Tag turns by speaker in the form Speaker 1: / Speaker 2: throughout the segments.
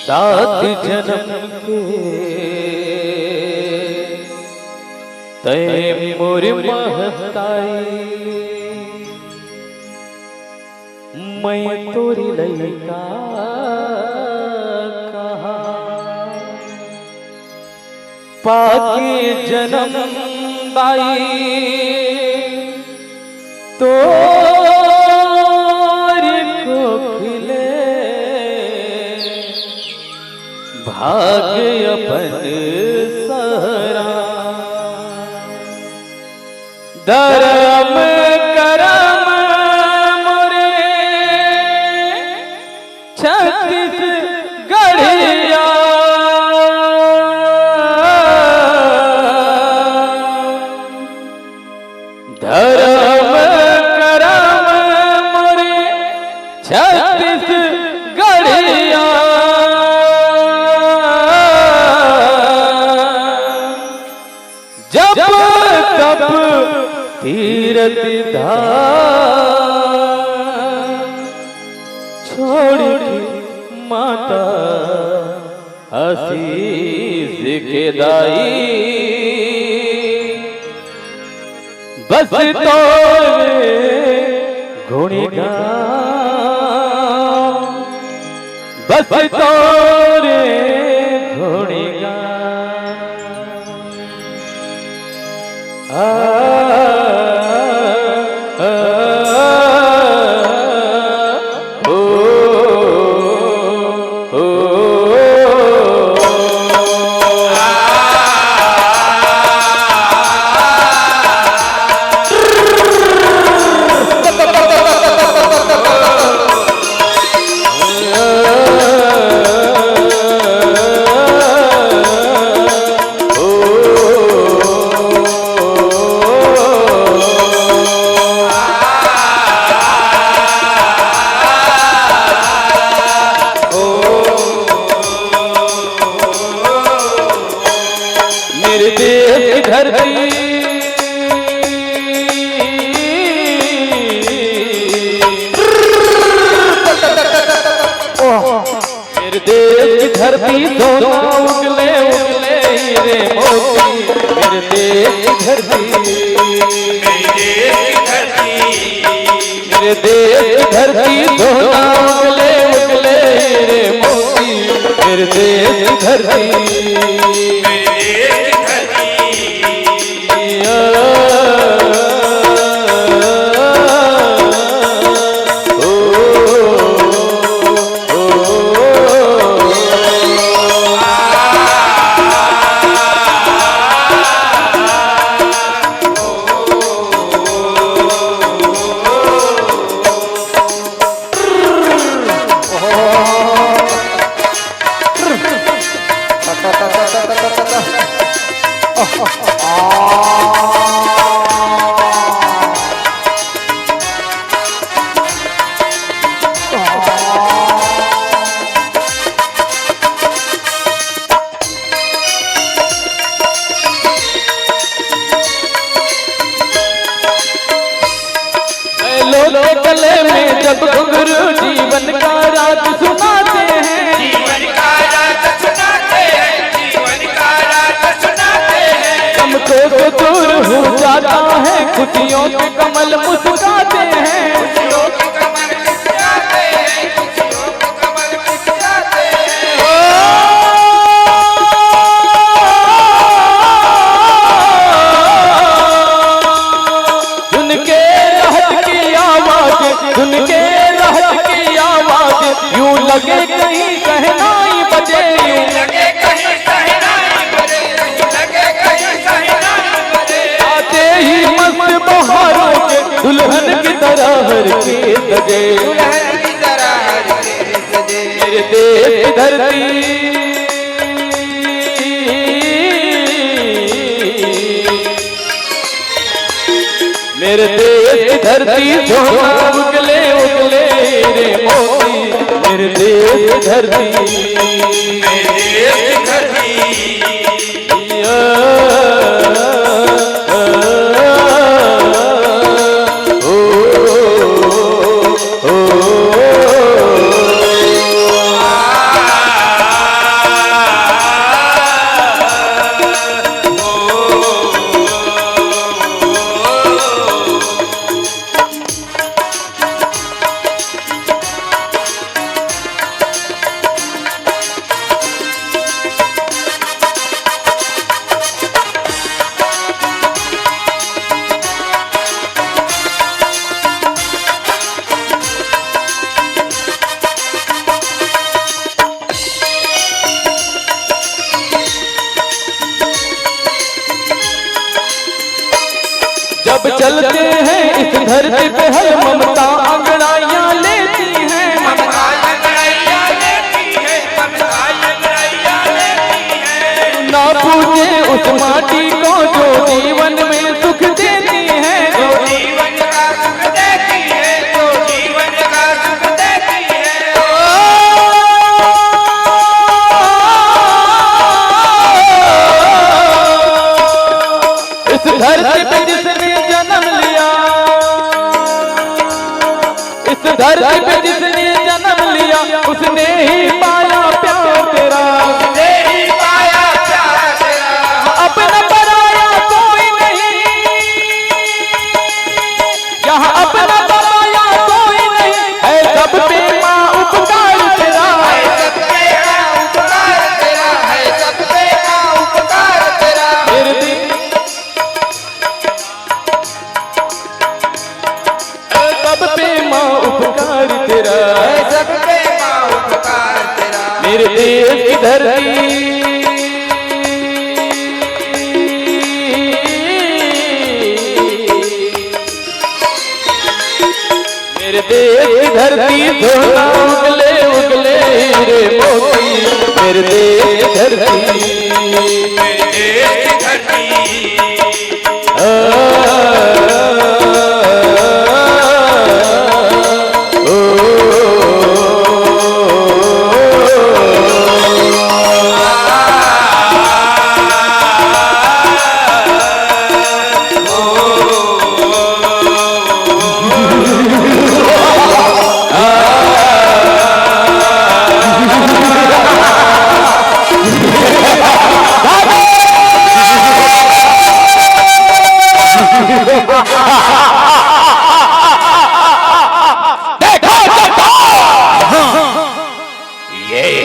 Speaker 1: सात जन्म के तय मोर महताई मैं तोरी लइका कहा पाके जन्म दाई तो भाग्य अपन सहरा धर्म करम मोरे छत्तीसगढ़िया धर्म करम मोरे छत्तीसगढ़िया जब तब तीरथ धाम छोड़ के माता आशीष के दाई बस तोरे गुणगान बस तोरे गुणगान धरती मेरे देश की धरती सोना उगले उगले हीरे मोती मेरे देश की धरती मेरे देश की धरती सोना उगले उगले हीरे मोती मेरे देश की धरती गले में जब घुंघरू जीवन का राज सुनाते हैं जीवन का राज सुनाते हैं जीवन का राज सुनाते हैं हमको तो दूर हो जाता है खुशियों के कमल मुस्कुराते हैं खुशियों के कमल मुस्कुराते हैं खुशियों के कमल मुस्कुराते हैं उनके रहत की आवाज यूं लगे कहीं कहनाई बजे यूं लगे कहीं कहनाई बजे लगे कहीं कहनाई बजे आते ही मस्त बहारों के दुल्हन की मेरे देश की धरती सोना उगले उगले रे मोती, मेरे देश की धरती,
Speaker 2: मेरे देश की धरती।
Speaker 1: जब चलते हैं इस धरती पे हर ममता अंगड़ाइयाँ लेती हैं,
Speaker 2: ममता अंगड़ाइयाँ लेती है, ममता अंगड़ाइयाँ लेती है।
Speaker 1: ना पूजे उस माटी को जो जीवन में सुख देती है,
Speaker 2: जो जीवन का सुख देती है, जो जीवन का सुख देती है।
Speaker 1: इस धरती पे जिसने जन्म लिया, इस धरती पे जिसने जन्म लिया, उसने ही पाया प्यार तेरा,
Speaker 2: उसने ही पाया प्यार तेरा।
Speaker 1: अपना पराया कोई नहीं, यहाँ अपना पराया कोई नहीं, है सब पे माँ उपकार तेरा,
Speaker 2: है सब पे माँ उपकार तेरा, है सब पे माँ उपकार तेरा।
Speaker 1: मेरे दिल सब पे माँ उपकार तेरा,
Speaker 2: है सब पे माँ उपकार तेरा।
Speaker 1: मेरे देश की धरती, मेरे देश की धरती सोना उगले उगले रे मोती, मेरे देश की धरती,
Speaker 2: मेरे देश की धरती।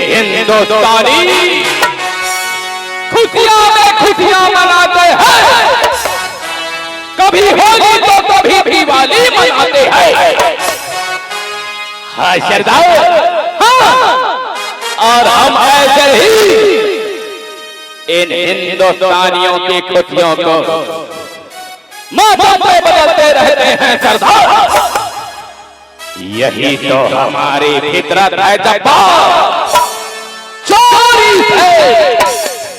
Speaker 1: हिंदुस्तानी खुशियां में खुशियां मनाते हैं, कभी होली तो कभी दिवाली मनाते हैं। हाँ सरदार, हाँ, और हम ऐसे ही इन हिंदुस्तानियों की खुशियों को माथा पे बदलते रहते हैं सरदार। यही तो हमारी फितरत है जब्बार, चोरी से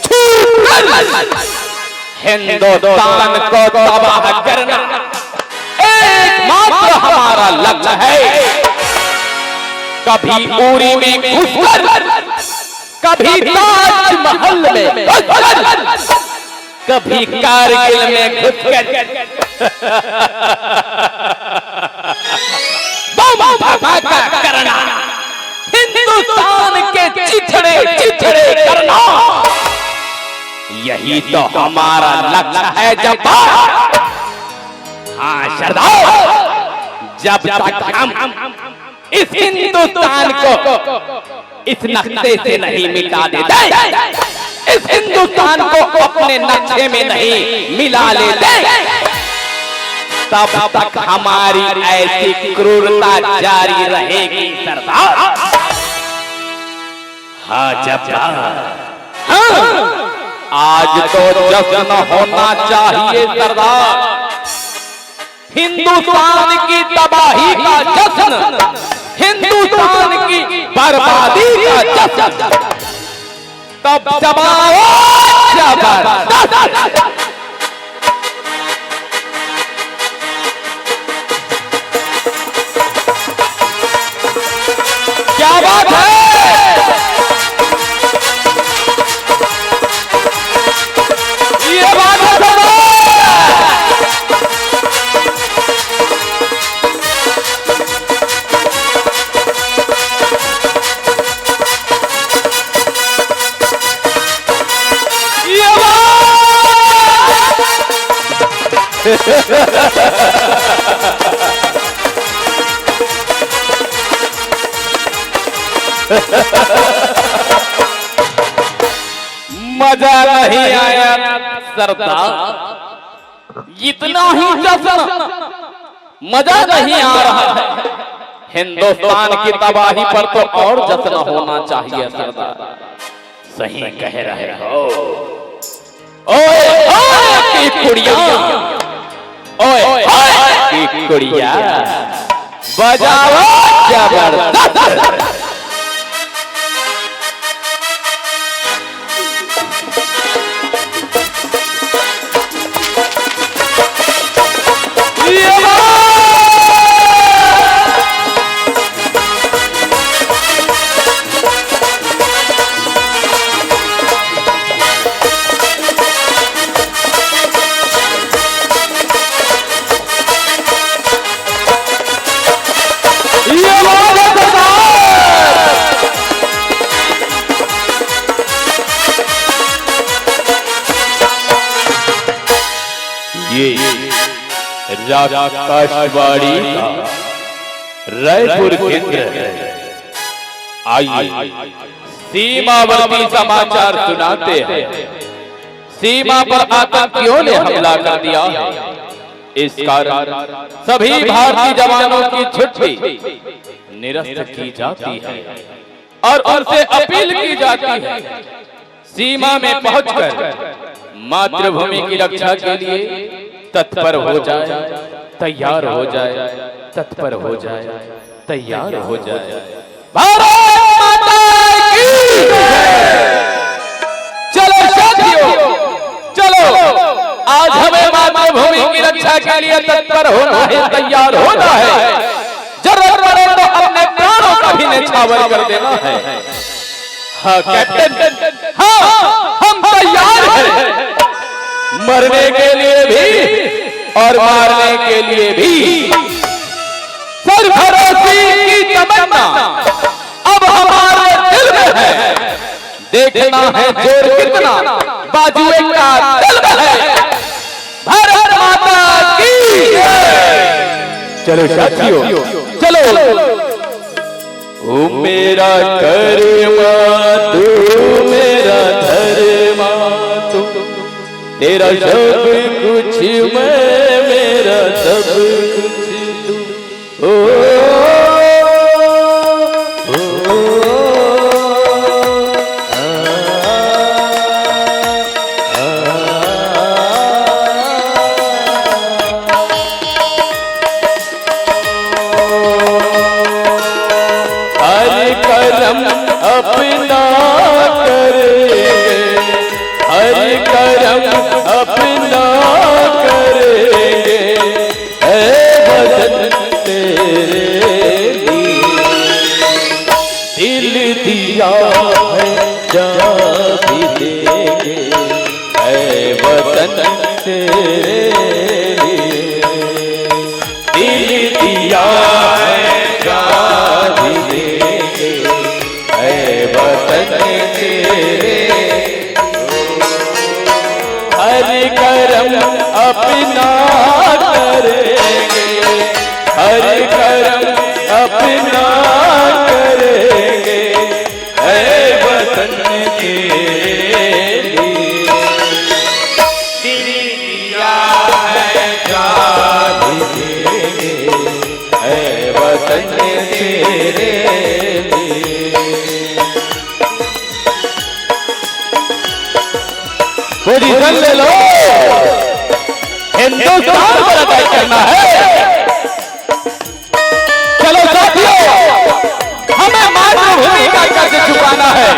Speaker 1: छूटकर हिंदुस्तान को तबाह करना एकमात्र हमारा लक्ष्य है। कभी उरी में घुसकर, कभी ताजमहल में घुसकर, कभी कारगिल में घुसकर बम धमाका करना, हिंदुस्तान के चिथड़े चिथड़े करना, यही तो हमारा लक्ष्य है जब्बार। हाँ सरदार, जब तक हम इस हिंदुस्तान को इस नक्शे से नहीं मिटा देते, इस हिंदुस्तान को अपने नक्शे में नहीं मिला लेते, तब तक हमारी ऐसी क्रूरता जारी रहेगी सरदार। हाँ जब्बार, हाँ, आज तो जश्न होना चाहिए सरदार, हिंदुस्तान की तबाही का जश्न, हिंदुस्तान की बर्बादी का जश्न। तब जमाओ जबरदस्त, क्या बात है। ये बात है मजा नहीं आया सरदार, इतना ही जश्न मजा नहीं आ रहा है। हिंदुस्तान की तबाही पर तो और जश्न होना चाहिए सरदार। सही कह रहे हो। ओए ओए की कुड़िया, ओए ओए की कुड़िया, बजाओ जबरदस्त। ये आकाशवाणी का रायपुर केंद्र है। आइए सीमावर्ती समाचार सुनाते हैं। सीमा पर आतंकियों ने हमला कर दिया। इस कारण सभी भारतीय जवानों की छुट्टी निरस्त की जाती है और उनसे अपील की जाती है सीमा में पहुंचकर मातृभूमि की रक्षा के लिए तत्पर हो जाए, तैयार हो जाए, तत्पर हो जाए, तैयार हो जाए। भारत माता की जय। चलो साथियों, चलो आज हमें मातृभूमि की रक्षा के लिए तत्पर होना है, तैयार होना है। जरूरत पड़े तो अपने प्राणों का भी न्यौछावर कर देना है। हाँ कैप्टन, हाँ हम तैयार हैं, मरने के लिए भी और मारने के लिए भी। सरफरोशी की तमन्ना अब हमारे दिल में है। देखना है जोर कितना बाजुए का दिल में है। भारत माता की जय। चलो साथियों, चलो। ओ मेरा कर्मा तू, मेरा धर्मा तू, तेरा सब कुछ मैं, मेरा सब कुछ तू। ओ, ओ, ओ, हर करम अपना करेंगे, हर करम अपना करेंगे, ऐ वतन तेरे लिए दिल दिया है, जान भी देंगे, ऐ वतन तेरे लिए दिल दिया है, जान भी देंगे, ऐ वतन तेरे। हर करम अपना करेंगे, हर करम अपना करेंगे, ऐ वतन के लिए दिल दिया है, जान भी देंगे, ऐ वतन तेरे लिए। पोजीशन ले लो, हिंदुस्तान पर अटैक करना है। चलो साथियों, हमें मातृभूमि का कर्ज चुकाना है।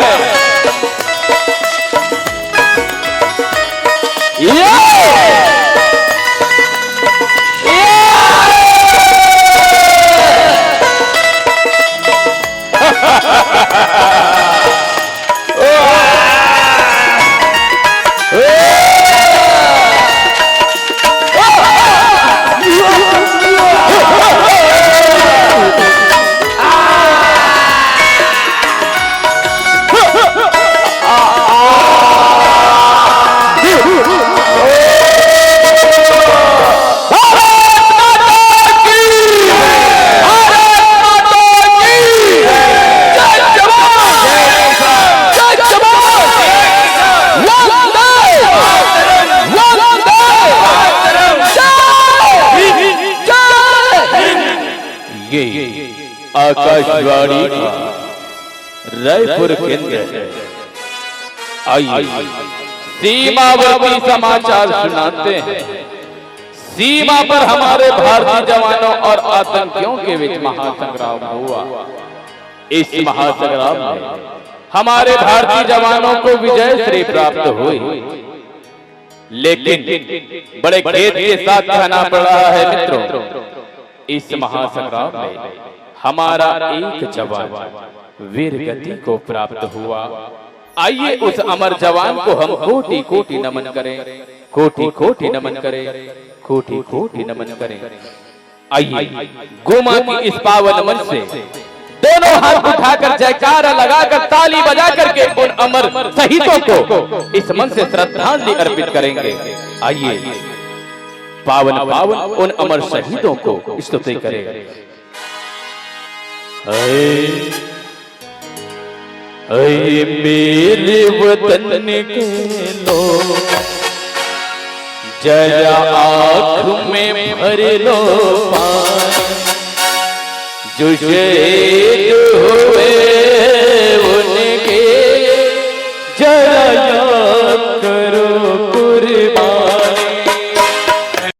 Speaker 1: आकाशवाणी का रायपुर केंद्र है। आइए सीमावर्ती समाचार सुनाते हैं। सीमा पर हमारे भारतीय जवानों और आतंकियों के बीच महासंग्राम हुआ। इस महासंग्राम में हमारे भारतीय जवानों को विजय श्री प्राप्त हुई, लेकिन बड़े खेद के साथ कहना पड़ रहा है मित्रों, इस महासंग्राम में हमारा एक जवान वीर गति को प्राप्त हुआ। आइए उस अमर जवान को हम कोटि कोटि नमन करें, कोटि कोटि नमन करें, कोटि कोटि नमन करें। आइए गोमा की इस पावन मंच से दोनों हाथ उठाकर जयकारा लगाकर ताली बजा करके उन अमर शहीदों को इस मन से श्रद्धांजलि अर्पित करेंगे। आइए पावन पावन उन अमर शहीदों को स्तुति करें। ऐ मेरे वतन के लोग, जरा आँख में भर लो पानी, जो शहीद हुए